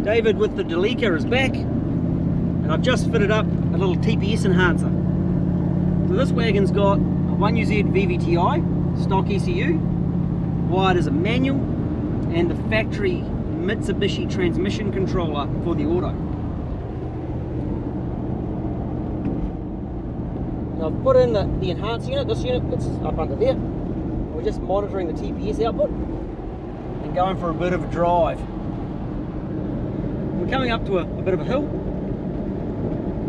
David with the Delica is back, and I've just fitted up a little TPS enhancer. So this wagon's got a 1UZ Vvti stock ECU, wired as a manual, and the factory Mitsubishi transmission controller for the auto. Now I've put in the enhancer unit. This unit fits up under there. We're just monitoring the TPS output and going for a bit of a drive. We're coming up to a bit of a hill,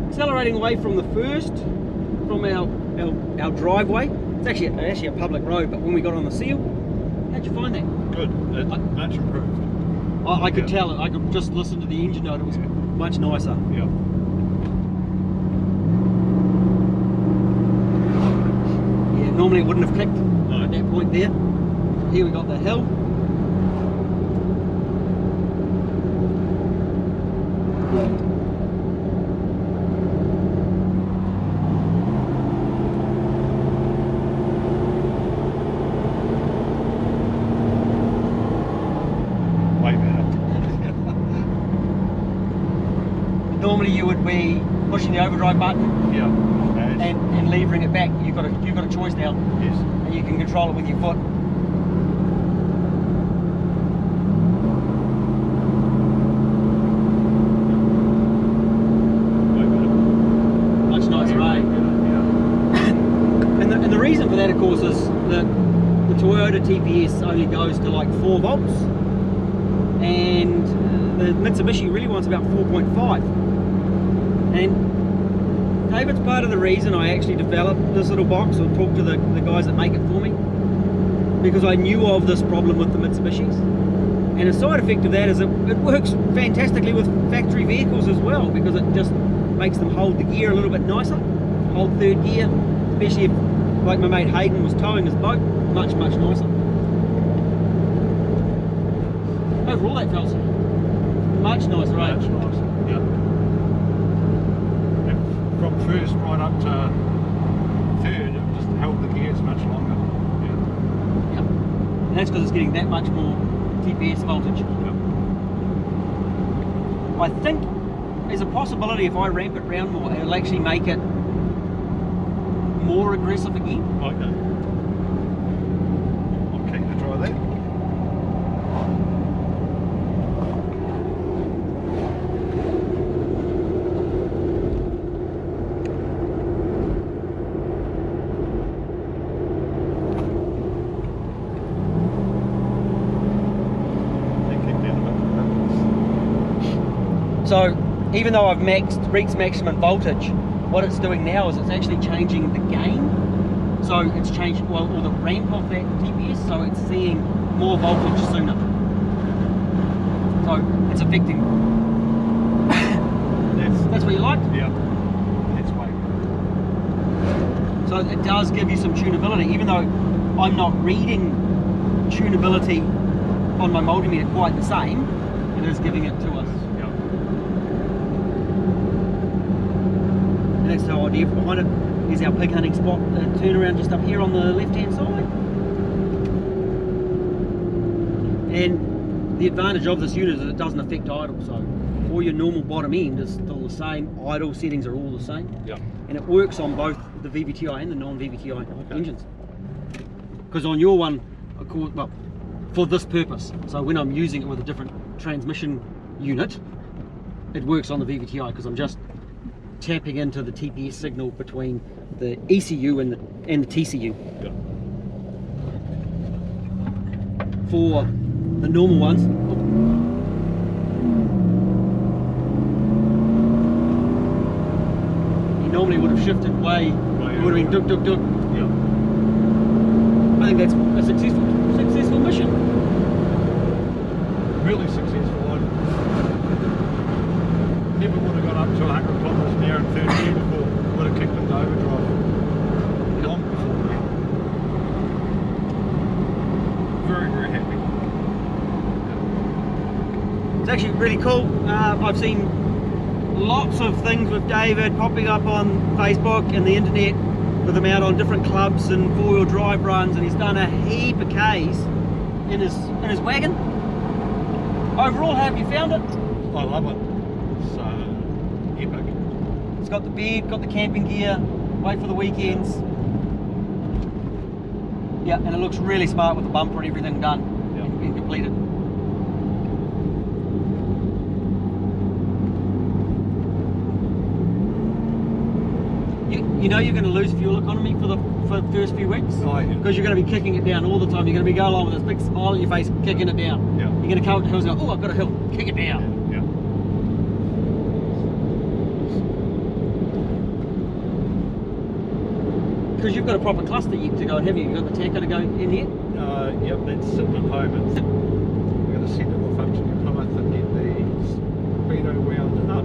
accelerating away from the first, from our driveway. It's actually a public road, but when we got on the seal, how'd you find that? Good, much improved. I could tell it. I could just listen to the engine note. It was much nicer. Yeah. Yeah, normally it wouldn't have clicked at that point there. Here we got the hill. Normally you would be pushing the overdrive button, and levering it back. You've got a choice now. Yes. And you can control it with your foot. Much nicer, eh? And the reason for that, of course, is that the Toyota TPS only goes to like 4 volts, and the Mitsubishi really wants about 4.5. And David's part of the reason I actually developed this little box, or talked to the guys that make it for me, because I knew of this problem with the Mitsubishis. And a side effect of that is it works fantastically with factory vehicles as well, because it just makes them hold the gear a little bit nicer, hold third gear, especially if, like my mate Hayden was towing his boat, much nicer. Overall that felt much nicer, right? Much nicer, yeah. From first right up to third, it just held the gears much longer. Yeah. Yep. And that's because it's getting that much more TPS voltage. Yep. I think there's a possibility if I ramp it round more, it'll actually make it more aggressive again. Okay. I'm keen to try that. So even though I've reached maximum voltage, what it's doing now is it's actually changing the gain. So it's changed, or the ramp of that TPS, so it's seeing more voltage sooner. So it's affecting. That's what you like? Yeah. That's way good. So it does give you some tunability, even though I'm not reading tunability on my multimeter quite the same, it is giving it to us. And that's the idea behind it. Here's our pig hunting spot, turnaround just up here on the left hand side. And the advantage of this unit is that it doesn't affect idle, so all your normal bottom end is still the same, idle settings are all the same. Yeah. And it works on both the Vvti and the non-Vvti engines. Because on your one, of course, well, for this purpose, so when I'm using it with a different transmission unit, it works on the Vvti because I'm just tapping into the TPS signal between the ECU and the TCU. Yeah. For the normal ones, you normally would have shifted way, it would have been duk. Yeah. I think that's a successful mission. Really successful. I never would have got up to 100 kilometres an hour in 30 before. Would have kicked into overdrive long before that. Very happy. It's actually really cool. I've seen lots of things with David popping up on Facebook and the internet with him out on different clubs and four-wheel drive runs, and he's done a heap of Ks in his wagon. Overall, how have you found it? I love it. It's epic. It's got the bed, got the camping gear, wait for the weekends. Yeah, and it looks really smart with the bumper and everything done and completed. You know you're going to lose fuel economy for the first few weeks? Oh, yeah. Because you're going to be kicking it down all the time. You're going to be going along with this big smile on your face, kicking it down. Yeah. You're going to come up the hills and go, oh, I've got a hill, kick it down. Yeah. Because you've got a proper cluster yet to go and have you? You've got the tanker to go in here? Yep, that's sitting at home. We're going to send it off up to New Plymouth and get the speedo wound up.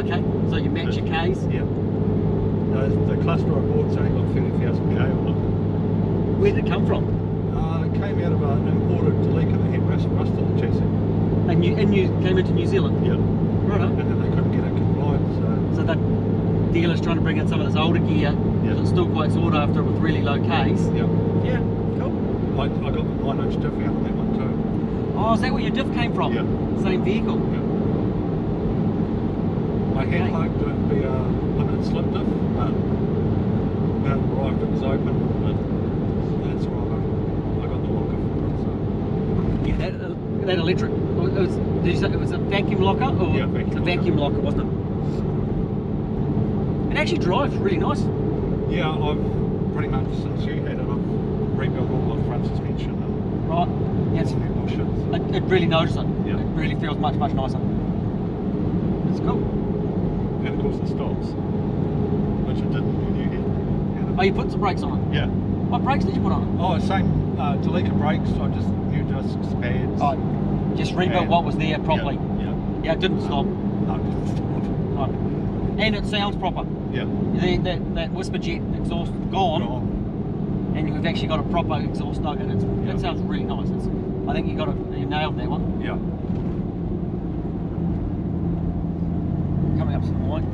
Okay, so you match your Ks? Yeah. The cluster I bought's only got 30,000 K on it. Where did it come from? It came out of an imported Delica that had rust on the chassis. And you came into New Zealand? Yeah. Right on. And then they couldn't get it compliant, So that dealer's trying to bring in some of this older gear, because it's still quite sought after with really low Ks. Yeah. Yeah, cool. I got the 9-inch diff out on that one too. Oh, is that where your diff came from? Yeah. Same vehicle? Yeah. I had hoped it would be a limited slip diff, but when it arrived it was open, but that's all right. I got the locker for it, so. Yeah, that electric, did you say it was a vacuum locker? Or Yeah, vacuum it's a vacuum locker, wasn't it? It actually drives really nice. Yeah, I've pretty much since you had it, I've rebuilt all my front suspension and Right. Yeah, it's, new bullshits. it really notices it. Yeah. It really feels much, much nicer. It's cool. And of course it stops, which it didn't when you had Oh, you put some brakes on it? it. Yeah. What brakes did you put on it? Oh, same Delica brakes, I just new discs, pads. Oh, just rebuilt And- what was there properly. Yeah. Yeah, it didn't stop. No, it didn't stop. No. And it sounds proper. Yeah. That whisper jet exhaust gone, and you've actually got a proper exhaust note, and it sounds really nice. I think you nailed that one. Yeah. Coming up to the line.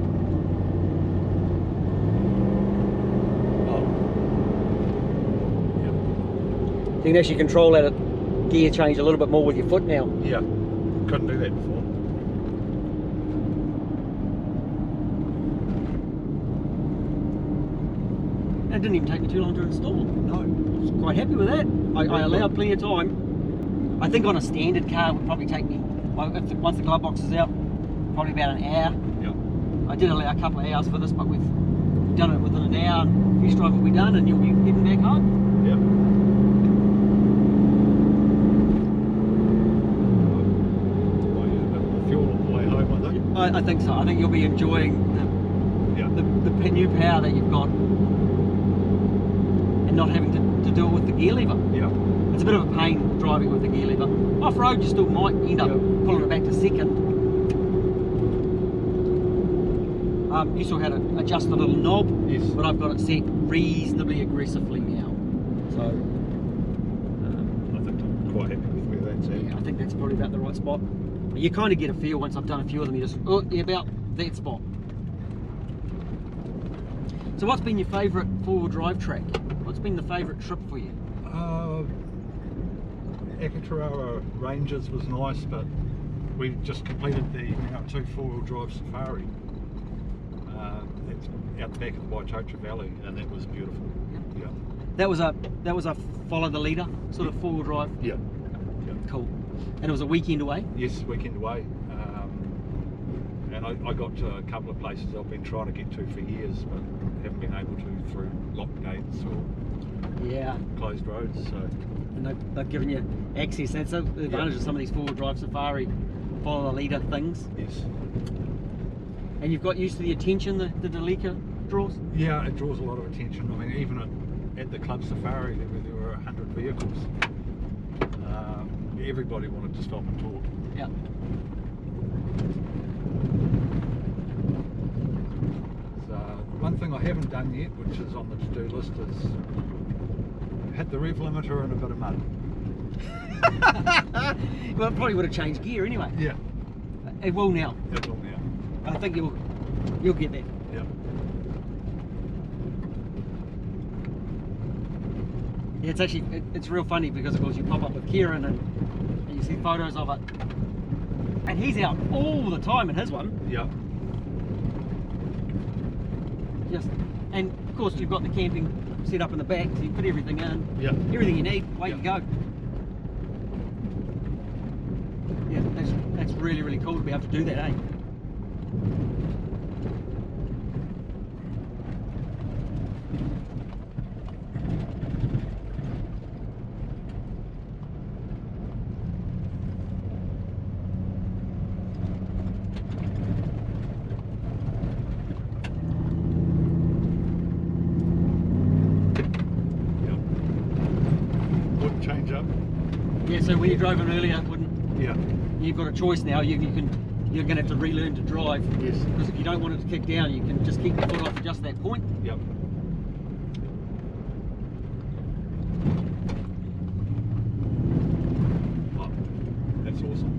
Yeah. You can actually control that gear change a little bit more with your foot now. Yeah. Couldn't do that before. It didn't even take me too long to install. No. I was quite happy with that. I allowed plenty of time. I think on a standard car it would probably take me, once the glove box is out, probably about an hour. Yeah. I did allow a couple of hours for this, but we've done it within an hour. Test drive will be done and you'll be heading back home. Yeah. The fuel on the way home, I think. I think so. I think you'll be enjoying the new power that you've got and not having to do it with the gear lever. Yeah. It's a bit of a pain driving with the gear lever. Off-road you still might end up pulling it back to second. You still had to adjust the little knob, Yes. but I've got it set reasonably aggressively now. So I think I'm quite happy with where that's at. yeah, I think that's probably about the right spot. You kind of get a feel once I've done a few of them, you just, about that spot. So what's been your favourite four-wheel drive track? What's been the favourite trip for you? Akatarara Rangers was nice, but we just completed the two four-wheel drive safari. It's out the back of the Waitotra Valley, and that was beautiful. Yeah. That was a follow the leader sort of four-wheel drive. Yeah. Yeah. Cool. And it was a weekend away. Yes, weekend away. And I got to a couple of places I've been trying to get to for years, but haven't been able to through locked gates or closed roads. So. And they've given you access. That's the advantage of some of these four-wheel drive safari follow the leader things. Yes. And you've got used to the attention the Delica draws? Yeah, it draws a lot of attention. I mean, even at the club safari, there were 100 vehicles. Everybody wanted to stop and talk. Yeah. So, one thing I haven't done yet, which is on the to-do list, is hit the rev limiter in a bit of mud. Well, it probably would have changed gear anyway. Yeah. It will now. It will now. I think you'll get there. Yeah. Yeah, it's actually it's real funny because of course you pop up with Kieran and you see photos of it, And he's out all the time in his one. Yeah. And of course you've got the camping set up in the back, so you put everything in. Yeah. Everything you need, away you go. Yeah, that's really, really cool to be able to do that, eh? Change up. Yeah, so when you drove in earlier, Yeah. you've got a choice now. You're going to have to relearn to drive. Yes. Because if you don't want it to kick down, you can just keep your foot off at just that point. Yep. Oh, that's awesome.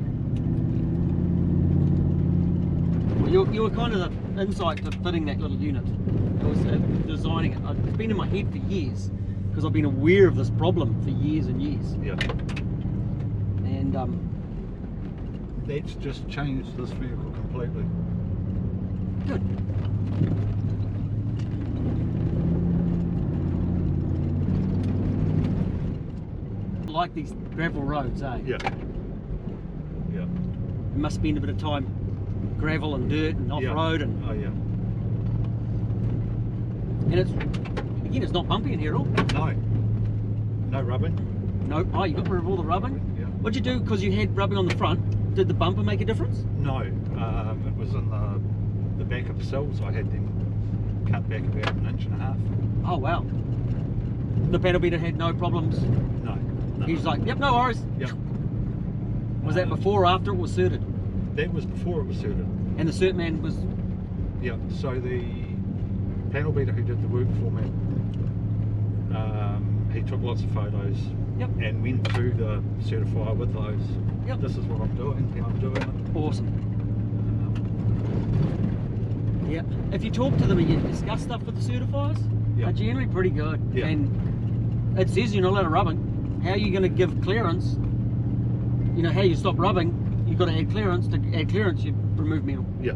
Well, you were kind of the insight to fitting that little unit. It was designing it. It's been in my head for years, because I've been aware of this problem for years and years. Yeah. And that's just changed this vehicle completely. good. I like these gravel roads, eh? Yeah. Yeah. You must spend a bit of time gravel and dirt and off-road, and Oh yeah. it's not bumpy in here at all. No. No rubbing. No. Oh, you got rid of all the rubbing. Yeah. What'd you do? Because you had rubbing on the front. Did the bumper make a difference? No. It was in the back of the sills. I had them cut back about 1.5 inches. Oh wow. The pedal beater had no problems. No. No. He's like, yep, no worries. Yep. Was that before or after it was certed? That was before it was certed. And the cert man was. Yeah. So the panel beater who did the work for me, he took lots of photos. Yep. And went to the certifier with those. Yep. This is what I'm doing. How I'm doing it. Awesome. Yeah. If you talk to them and you discuss stuff with the certifiers, Yep. they're generally pretty good. Yeah. And it says you're not allowed to rubbing. How are you going to give clearance? You know, how you stop rubbing, you've got to add clearance. To add clearance, you remove metal. Yeah.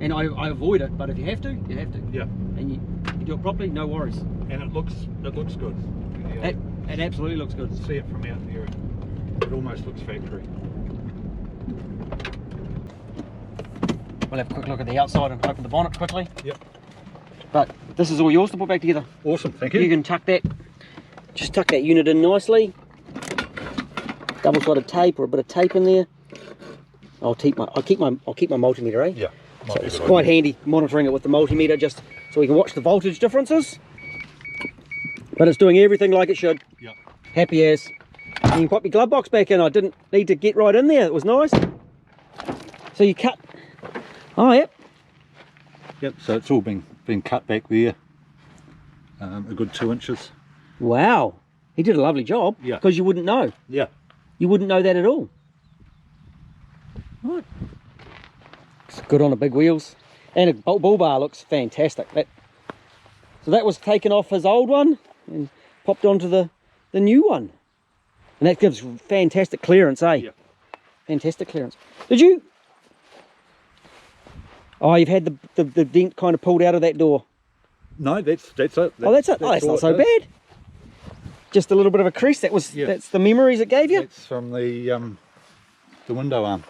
And I avoid it, but if you have to, you have to. Yeah. And you do it properly, no worries. And it looks good. Yeah. It absolutely looks good. See it from out there. It almost looks factory. We'll have a quick look at the outside and open the bonnet quickly. Yep. But this is all yours to put back together. Awesome. Thank you. You can tuck that, just tuck that unit in nicely. Double-sided tape or a bit of tape in there. I'll keep my multimeter, eh? Yeah. So it's quite handy monitoring it with the multimeter, just so we can watch the voltage differences. But it's doing everything like it should. Yeah. Happy as. You can pop your glove box back in. I didn't need to get right in there. It was nice. So you cut. Oh, yep. Yep. So it's all been cut back there. A good 2 inches. Wow. He did a lovely job. Yeah. Because you wouldn't know. Yeah. You wouldn't know that at all. Right. It's good on the big wheels. And a bull bar looks fantastic. So that was taken off his old one and popped onto the new one. And that gives fantastic clearance, eh? Yeah. Fantastic clearance. Did you? Oh, you've had the dent kind of pulled out of that door. No, that's it. Oh, that's it. Oh, that's not so bad. Just a little bit of a crease. That's the memories it gave you. That's from the window arm.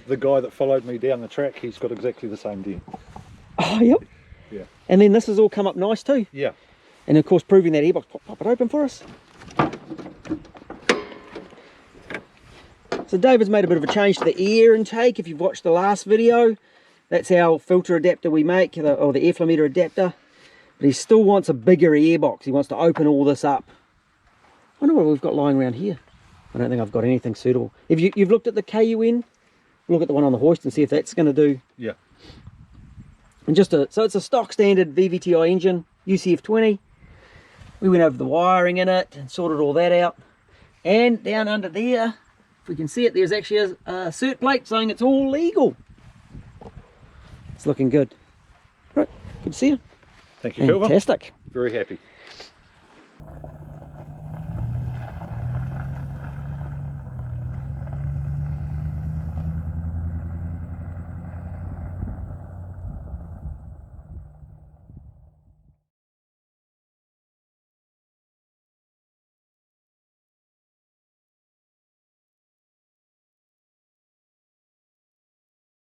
The guy that followed me down the track, he's got exactly the same dent. Oh, yep. Yeah. And then this has all come up nice too. Yeah. And of course, proving that airbox. Pop it open for us. So David's made a bit of a change to the air intake. If you've watched the last video, that's our filter adapter we make, or the airflow meter adapter. But he still wants a bigger airbox. He wants to open all this up. I wonder what we've got lying around here. I don't think I've got anything suitable. If you've looked at the KUN, look at the one on the hoist and see if that's going to do. Yeah. And so it's a stock standard Vvti engine, UCF20. We went over the wiring in it and sorted all that out. And down under there, if we can see it, there's actually a cert plate saying it's all legal. It's looking good. Right, good to see you. Thank you, Phil. Fantastic. Very happy.